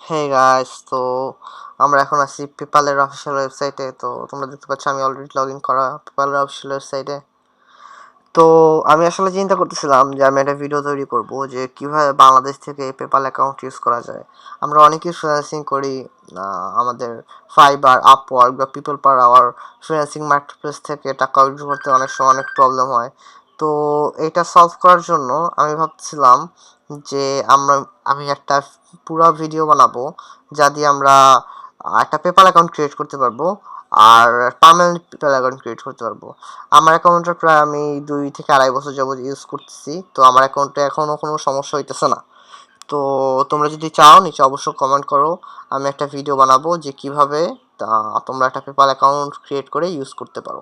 Hey guys, তো আমরা এখন আছি পেপালের অফিসিয়াল ওয়েবসাইটে। তো তোমরা দেখতে পাচ্ছ আমি অলরেডি লগ ইন করা পেপালের অফিসিয়াল ওয়েবসাইটে। তো আমি আসলে চিন্তা করতেছিলাম যে আমি একটা ভিডিও তৈরি করব যে কিভাবে বাংলাদেশ থেকে পেপাল অ্যাকাউন্ট ইউজ করা যায়। আমরা অনেকেই ফ্রিল্যান্সিং করি, আমাদের ফাইবার, আপওয়ার্ক বা people per hour freelancing marketplace থেকে টাকা উইথড্র করতে অনেক সময় অনেক প্রবলেম হয়। তো এটা সলভ করার জন্য আমি ভাবছিলাম যে আমি একটা পুরো ভিডিও বানাবো যা দিয়ে আমরা একটা পেপাল অ্যাকাউন্ট ক্রিয়েট করতে পারবো আর পার্মানেন্ট পেপাল অ্যাকাউন্ট ক্রিয়েট করতে পারবো। আমার অ্যাকাউন্টটা প্রায় আমি 2 থেকে 2.5 বছর যাবত ইউজ করতেছি, তো আমার অ্যাকাউন্টে এখনও কোনো সমস্যা হইতেছে না। তো তোমরা যদি চাও নিচে অবশ্যই কমেন্ট করো, আমি একটা ভিডিও বানাবো যে কিভাবে তোমরা একটা পেপাল অ্যাকাউন্ট ক্রিয়েট করে ইউজ করতে পারো।